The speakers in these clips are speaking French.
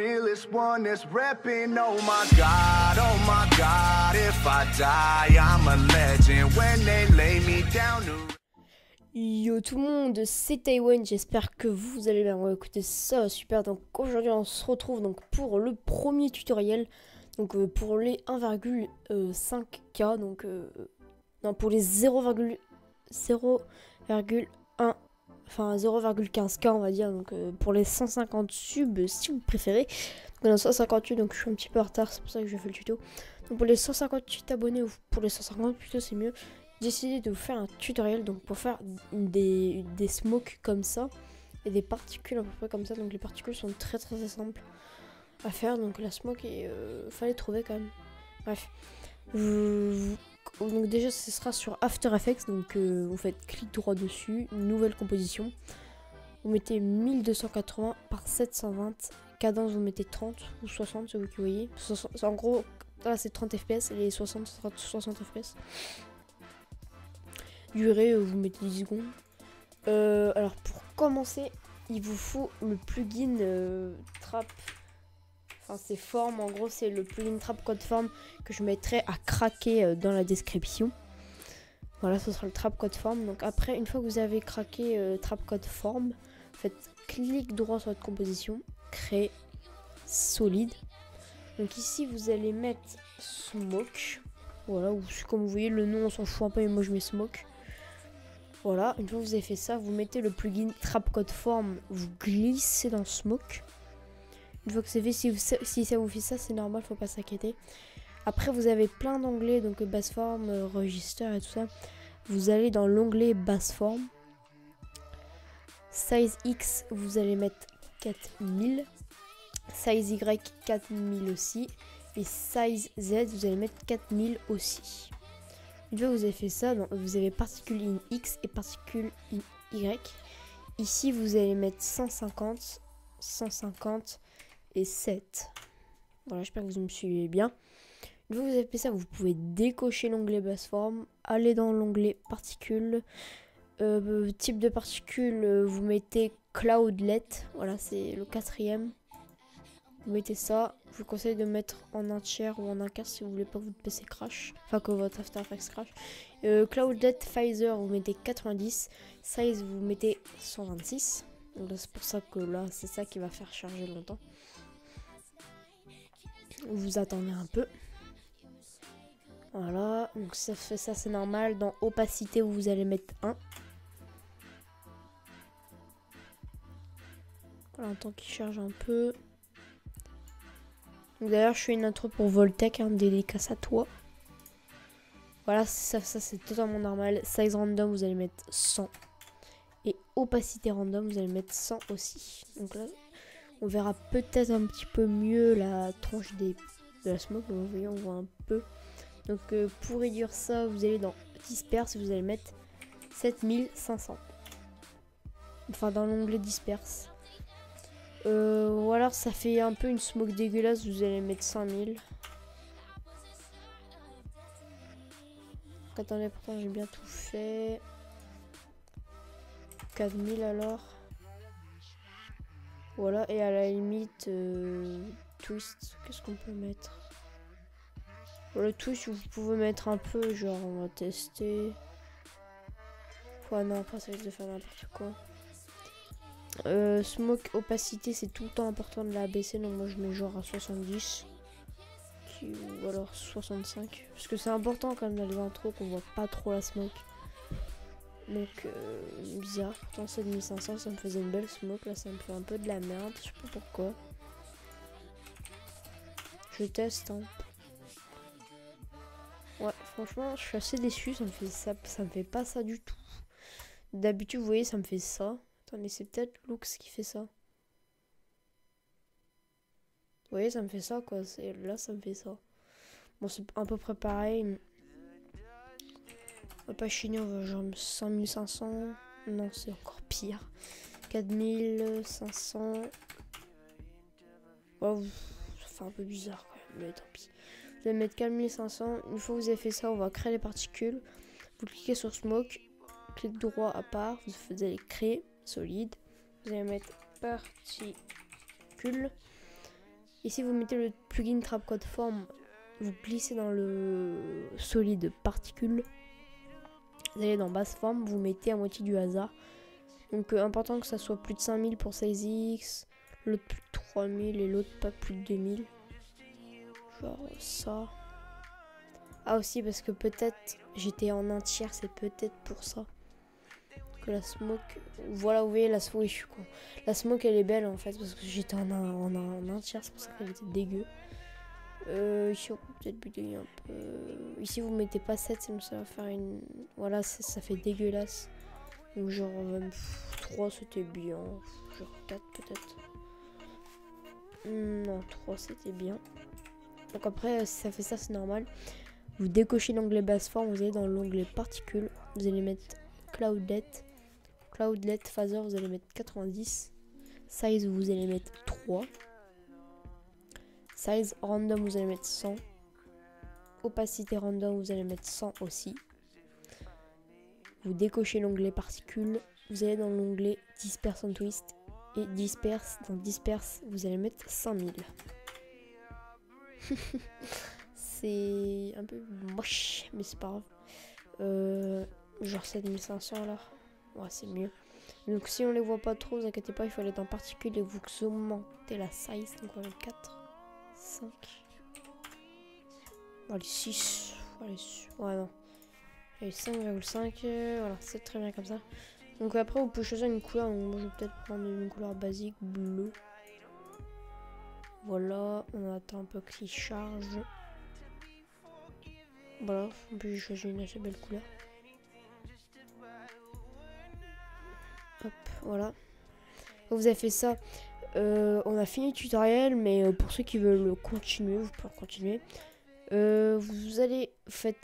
realest one that's repping. Oh my God, if I die, I'm a legend. When they lay me down to... Yo tout le monde, c'est Taïwan, j'espère que vous allez bien. On va écouter ça, super. Donc aujourd'hui on se retrouve donc pour le premier tutoriel. Donc pour les 1,5K, donc non, pour les 0,1, enfin 0,15K on va dire, donc pour les 150 subs si vous préférez. Donc on a 158, donc je suis un petit peu en retard, c'est pour ça que je fais le tuto. Donc pour les 158 abonnés, ou pour les 150 plutôt c'est mieux, j'ai décidé de vous faire un tutoriel donc pour faire des smokes comme ça et des particules à peu près comme ça. Donc les particules sont très simples à faire, donc la smoke fallait trouver quand même. Bref, donc déjà ce sera sur After Effects, donc vous faites clic droit dessus, nouvelle composition, vous mettez 1280 par 720, cadence vous mettez 30 ou 60, c'est vous qui voyez. En gros là c'est 30 fps et les 60 sera 60 fps. Durée vous mettez 10 secondes. Alors pour commencer il vous faut le plugin Trap. Enfin, c'est Form, en gros, c'est le plugin Trap Code Form que je mettrai à craquer dans la description. Voilà, ce sera le Trap Code Form. Donc, après, une fois que vous avez craqué Trap Code Form, faites clic droit sur votre composition, créer solide. Donc, ici, vous allez mettre Smoke. Voilà, ou comme vous voyez, le nom, on s'en fout un peu, mais moi je mets Smoke. Voilà, une fois que vous avez fait ça, vous mettez le plugin Trap Code Form, vous glissez dans Smoke. Une fois que c'est fait, si ça vous fait ça, c'est normal, faut pas s'inquiéter. Après, vous avez plein d'onglets, donc basse forme, register et tout ça. Vous allez dans l'onglet basse forme. Size X, vous allez mettre 4000. Size Y, 4000 aussi. Et size Z, vous allez mettre 4000 aussi. Une fois que vous avez fait ça, donc vous avez particules in X et particules in Y. Ici, vous allez mettre 150, 150. Et 7. Voilà, j'espère que vous me suivez bien. Une fois que vous avez fait ça, vous pouvez décocher l'onglet basse forme, aller dans l'onglet particules. Type de particules, vous mettez cloudlet. Voilà, c'est le 4e. Vous mettez ça. Je vous conseille de mettre en un tiers ou en un quart si vous voulez pas que votre PC crash. Enfin, que votre After Effects crash. Cloudlet Pfizer, vous mettez 90. Size, vous mettez 126. Donc c'est pour ça que là, c'est ça qui va faire charger longtemps. Vous attendez un peu. Voilà, donc ça fait ça, c'est normal. Dans opacité, vous allez mettre 1. Voilà, en temps qu'il charge un peu. D'ailleurs, je fais une intro pour Voltec, hein, dédicace à toi. Voilà, ça c'est totalement normal. Size random, vous allez mettre 100. Et opacité random, vous allez mettre 100 aussi. Donc là, on verra peut-être un petit peu mieux la tranche de la smoke. Vous voyez, on voit un peu. Donc pour réduire ça, vous allez dans disperse, vous allez mettre 7500. Enfin dans l'onglet disperse. Ou alors ça fait un peu une smoke dégueulasse, vous allez mettre 5000. Attendez, pourtant j'ai bien tout fait. 4000 alors. Voilà, et à la limite, twist, qu'est-ce qu'on peut mettre? Le twist, vous pouvez mettre un peu, genre on va tester. Ouais, non, après ça risque de faire n'importe quoi. Smoke opacité, c'est tout le temps important de la baisser, donc moi je mets genre à 70. Ou alors 65. Parce que c'est important quand même dans les intros qu'on voit pas trop la smoke. Donc bizarre, pourtant 7500 ça me faisait une belle smoke, là ça me fait un peu de la merde, je sais pas pourquoi. Je teste hein. Ouais, franchement je suis assez déçu, ça me fait pas ça du tout. D'habitude vous voyez ça me fait ça. Attendez, c'est peut-être Lux qui fait ça. Vous voyez ça me fait ça quoi, là ça me fait ça. Bon c'est à peu près pareil. On va pas chiner, on va genre 5500. Non, c'est encore pire. 4500. Oh, ça fait un peu bizarre quand même, mais tant pis. Vous allez mettre 4500. Une fois que vous avez fait ça, on va créer les particules. Vous cliquez sur Smoke. Clic droit à part. Vous allez créer solide. Vous allez mettre particules. Ici vous mettez le plugin Trapcode Form, vous glissez dans le solide particule, vous allez dans basse forme, vous mettez à moitié du hasard. Donc important que ça soit plus de 5000 pour 16x, l'autre plus de 3000 et l'autre pas plus de 2000. Genre ça. Ah aussi parce que peut-être j'étais en un tiers, c'est peut-être pour ça que la smoke... Voilà, vous voyez la smoke, je suis con. La smoke elle est belle en fait parce que j'étais en un tiers, c'est pour ça qu'elle était dégueu. Ici on peut peut-être buter un peu. Ici vous mettez pas 7, sinon ça va faire une... Voilà, ça fait dégueulasse. Donc genre 3 c'était bien. Genre 4 peut-être. Non, 3 c'était bien. Donc après si ça fait ça c'est normal. Vous décochez l'onglet basse forme, vous allez dans l'onglet particules. Vous allez mettre Cloudlet. Cloudlet Phaser vous allez mettre 90. Size vous allez mettre 3. Size random vous allez mettre 100. Opacité random vous allez mettre 100 aussi. Vous décochez l'onglet particules. Vous allez dans l'onglet Disperse and Twist. Et Disperse, dans Disperse vous allez mettre 5000. C'est un peu moche, mais c'est pas grave. Genre 7500 alors. Ouais, c'est mieux. Donc si on les voit pas trop, vous inquiétez pas, il faut aller dans particules et vous augmentez la size. Donc on va 4, 5. Allez, 6. Allez, ouais, non. Allez, 5,5. Voilà, c'est très bien comme ça. Donc après, vous pouvez choisir une couleur. Donc, moi, je vais peut-être prendre une couleur basique, bleu. Voilà, on attend un peu qu'il charge. Voilà, en plus j'ai choisi une assez belle couleur. Hop, voilà. Vous avez fait ça. On a fini le tutoriel, mais pour ceux qui veulent continuer, vous pouvez continuer. Vous allez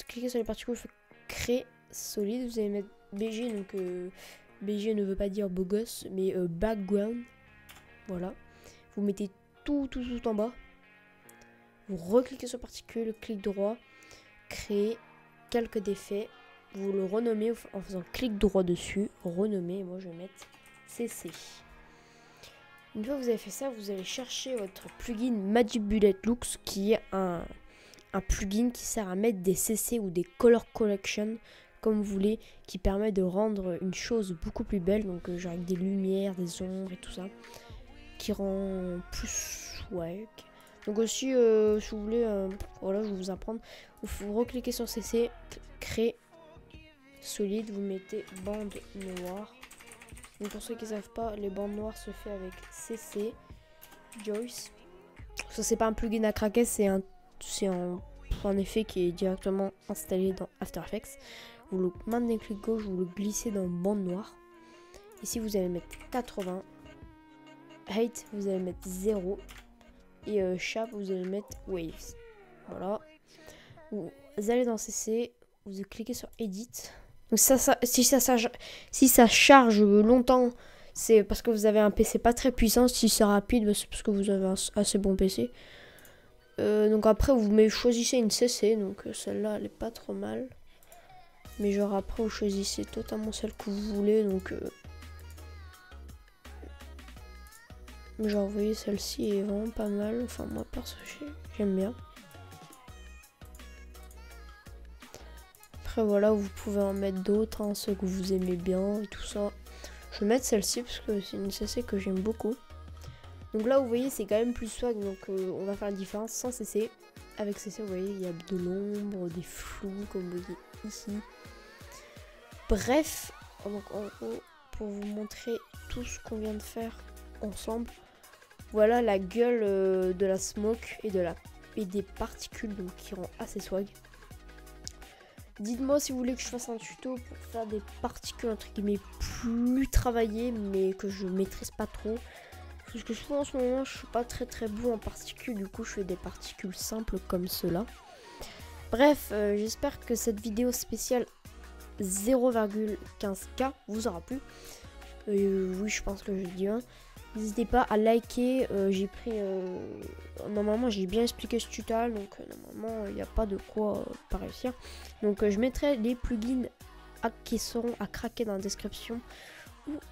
cliquer sur les particules, vous faites créer solide. Vous allez mettre BG, donc BG ne veut pas dire beau gosse, mais background. Voilà. Vous mettez tout en bas. Vous recliquez sur particules, clic droit. Créer calque d'effet, vous le renommez en faisant clic droit dessus, renommer, moi je vais mettre CC. Une fois que vous avez fait ça, vous allez chercher votre plugin Magic Bullet Looks qui est un plugin qui sert à mettre des CC ou des color collection comme vous voulez, qui permet de rendre une chose beaucoup plus belle, donc genre avec des lumières, des ombres et tout ça, qui rend plus swag. Donc aussi, si vous voulez, voilà, je vais vous apprendre. Vous recliquez sur CC, créer solide, vous mettez bande noire. Donc pour ceux qui ne savent pas, les bandes noires se fait avec CC, Joyce. Ça c'est pas un plugin à craquer, c'est un effet qui est directement installé dans After Effects. Vous le maintenez clic gauche, vous le glissez dans bande noire. Ici vous allez mettre 80. Height, vous allez mettre 0. Et shape, vous allez mettre waves. Voilà. Vous allez dans CC, vous cliquez sur Edit. Donc si ça charge longtemps, c'est parce que vous avez un PC pas très puissant. Si c'est rapide, c'est parce que vous avez un assez bon PC. Donc après, vous choisissez une CC. Donc celle-là, elle est pas trop mal. Mais genre après, vous choisissez totalement celle que vous voulez. Donc genre vous voyez, celle-ci est vraiment pas mal. Enfin moi perso j'aime bien. Après voilà, vous pouvez en mettre d'autres, hein, ceux que vous aimez bien et tout ça. Je vais mettre celle-ci parce que c'est une CC que j'aime beaucoup. Donc là vous voyez c'est quand même plus swag. Donc on va faire la différence sans CC. Avec CC vous voyez il y a de l'ombre, des flous comme vous voyez ici. Bref, donc en gros pour vous montrer tout ce qu'on vient de faire ensemble. Voilà la gueule de la smoke et des particules donc, qui rend assez swag. Dites-moi si vous voulez que je fasse un tuto pour faire des particules entre guillemets plus travaillées mais que je maîtrise pas trop. Parce que souvent en ce moment je suis pas très bon en particules, du coup je fais des particules simples comme cela. Bref, j'espère que cette vidéo spéciale 0,15K vous aura plu. Oui, je pense que je dis un. N'hésitez pas à liker. Normalement, j'ai bien expliqué ce tutoriel, donc normalement, il n'y a pas de quoi pas réussir. Donc, je mettrai les plugins qui seront à craquer dans la description.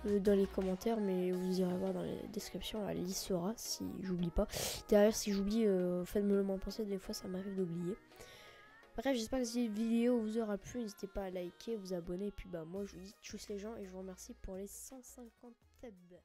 ou dans les commentaires, mais vous irez voir dans les descriptions, elle y sera si j'oublie pas. Derrière, si j'oublie, faites-me le moins penser, des fois ça m'arrive d'oublier. Bref, j'espère que cette vidéo vous aura plu, n'hésitez pas à liker, vous abonner, et puis bah moi je vous dis tchuss les gens, et je vous remercie pour les 150 subs.